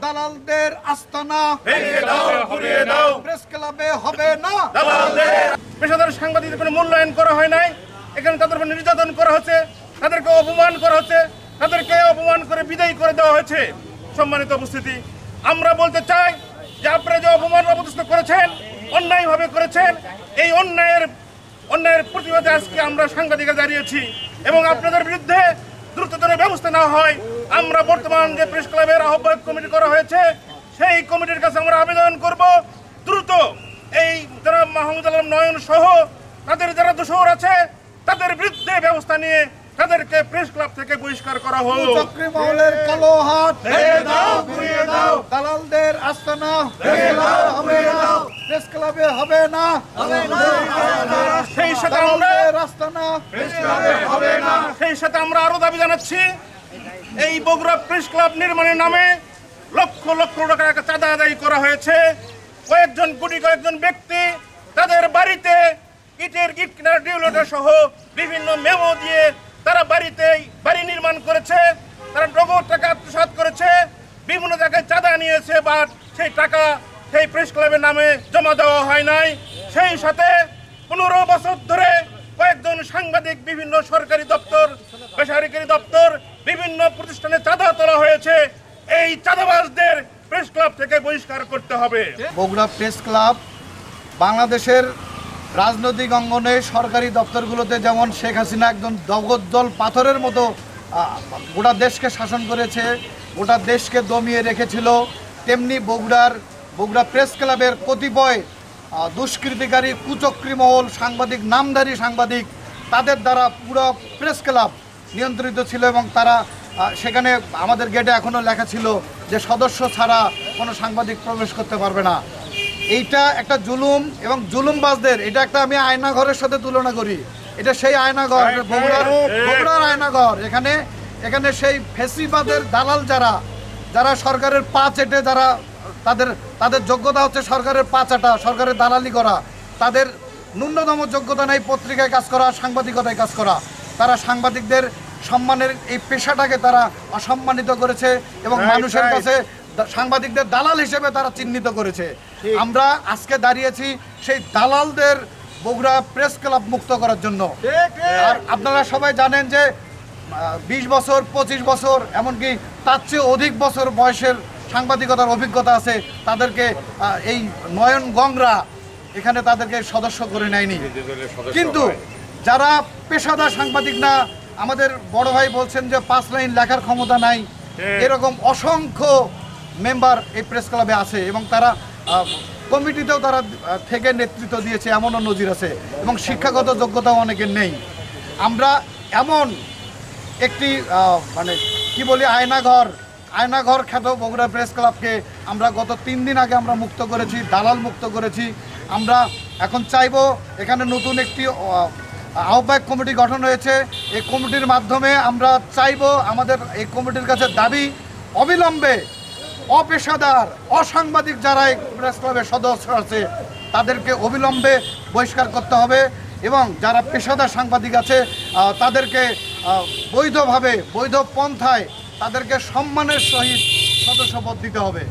দালালদের আস্তানা ভেঙে দাও, ঘুরিয়ে দাও। প্রেস ক্লাবে হবে না দালালদের পেশাদার সাংবাদিকদের কোনো মূল্যায়ন করা হয় নাই। এখানে তাদের উপর নির্যাতন করা হচ্ছে, তাদেরকে অপমান করা হচ্ছে, তাদেরকে অপমান করে বিদায় করে দেওয়া হয়েছে। সম্মানিত উপস্থিতি, আমরা বলতে চাই যে আপনারা যে অপমান অপদস্থ করেছেন, অন্যায়ভাবে করেছেন, এই অন্যায়ের প্রতিবাদে আজকে আমরা সাংবাদিকরা দাঁড়িয়েছি এবং আপনাদের বিরুদ্ধে দ্রুততর ব্যবস্থা নেওয়া হয়। আমরা বর্তমান যে প্রেস ক্লাবের আহ্বায়ক কমিটি করা হয়েছে, সেই কমিটির কাছে আমরা আবেদন করব দ্রুত এই যারা মাহমুদ আলম নয়ন সহ তাদের যারা দোষর আছে তাদের বিরুদ্ধে ব্যবস্থা নিয়ে তাদেরকে প্রেস ক্লাব থেকে বহিষ্কার করা হোক। চক্রী মহলের কালো হাত ভেঙে দাও, ঘুরিয়ে দাও। দালালদের আস্তানা ভেঙে দাও, ঘুরিয়ে দাও। প্রেস ক্লাবে হবে না সেই সাথে আমরা দালালদের আস্তানা সেই সাথে আমরা আরো দাবি জানাচ্ছি, এই বগুড়া প্রেস ক্লাব নির্মাণের নামে লক্ষ লক্ষ টাকা চাঁদা আদায় করা হয়েছে। কয়েকজন ব্যক্তি তাদের বাড়িতে ইটের গিট কিনার ডিউলেটার সহ বিভিন্ন মেমো দিয়ে তারা বাড়ি নির্মাণ করেছে, তারা নগদ টাকা আত্মসাৎ করেছে, বিভিন্ন জায়গায় চাঁদা নিয়েছে, বাট সেই টাকা সেই প্রেস ক্লাবের নামে জমা দেওয়া হয় নাই। সেই সাথে 15 বছর ধরে কয়েকজন সাংবাদিক বিভিন্ন সরকারি দপ্তর, বেসরকারি দপ্তর, বিভিন্ন প্রতিষ্ঠানে চাঁদা তোলা হয়েছে। এই চাঁদাবাজদের প্রেস ক্লাব থেকে বহিষ্কার করতে হবে। বগুড়া প্রেস ক্লাব বাংলাদেশের রাজনৈতিক অঙ্গনে সরকারি দপ্তরগুলোতে যেমন শেখ হাসিনা একজন জগদ্দল পাথরের মতো গোটা দেশকে শাসন করেছে, গোটা দেশকে দমিয়ে রেখেছিল, তেমনি বগুড়া প্রেস ক্লাবের কতিপয় দুষ্কৃতিকারী কুচক্রী মহল সাংবাদিক, নামধারী সাংবাদিক, তাদের দ্বারা পুরো প্রেস ক্লাব নিয়ন্ত্রিত ছিল এবং তারা সেখানে আমাদের গেটে এখনও লেখা ছিল যে সদস্য ছাড়া কোনো সাংবাদিক প্রবেশ করতে পারবে না। এইটা একটা জুলুম এবং জুলুমবাজদের এটা একটা আমি আয়নাঘরের সাথে তুলনা করি। এটা সেই আয়নাঘর, বগুড়ার আয়নাঘর। এখানে সেই ফেসিবাদের দালাল যারা সরকারের পা চেটে, যারা তাদের যোগ্যতা হচ্ছে সরকারের পা চাটা, সরকারের দালালি করা, তাদের ন্যূনতম যোগ্যতা নেই পত্রিকায় কাজ করা, সাংবাদিকতায় কাজ করা। তারা সাংবাদিকদের সম্মানের এই পেশাটাকে তারা অসম্মানিত করেছে এবং মানুষের কাছে সাংবাদিকদের দালাল হিসেবে তারা চিহ্নিত করেছে। আমরা আজকে দাঁড়িয়েছি সেই দালালদের বগুড়া প্রেস ক্লাব মুক্ত করার জন্য। আর আপনারা সবাই জানেন যে 20 বছর, 25 বছর, এমনকি তার চেয়ে অধিক বছর বয়সের সাংবাদিকতার অভিজ্ঞতা আছে, তাদেরকে এই নয়ন গংরা এখানে তাদেরকে সদস্য করে নেয়নি। কিন্তু যারা পেশাদার সাংবাদিক না, আমাদের বড় ভাই বলছেন যে 5 লাইন লেখার ক্ষমতা নাই, এরকম অসংখ্য মেম্বার এই প্রেস ক্লাবে আছে এবং তারা কমিটিতেও তারা থেকে নেতৃত্ব দিয়েছে, এমনও নজির আছে এবং শিক্ষাগত যোগ্যতাও অনেকের নেই। আমরা এমন একটি আয়নাঘর খ্যাত বগুড়া প্রেস ক্লাবকে আমরা গত 3 দিন আগে আমরা মুক্ত করেছি, দালাল মুক্ত করেছি। আমরা এখন চাইব, এখানে নতুন একটি আহ্বায়ক কমিটি গঠন হয়েছে, এই কমিটির মাধ্যমে আমরা চাইব, আমাদের এই কমিটির কাছে দাবি, অবিলম্বে অপেশাদার অসাংবাদিক যারা এই প্রেস ক্লাবের সদস্য আছে তাদেরকে অবিলম্বে বহিষ্কার করতে হবে এবং যারা পেশাদার সাংবাদিক আছে তাদেরকে বৈধ পন্থায় তাদেরকে সম্মানের সহিত সদস্যপদ দিতে হবে।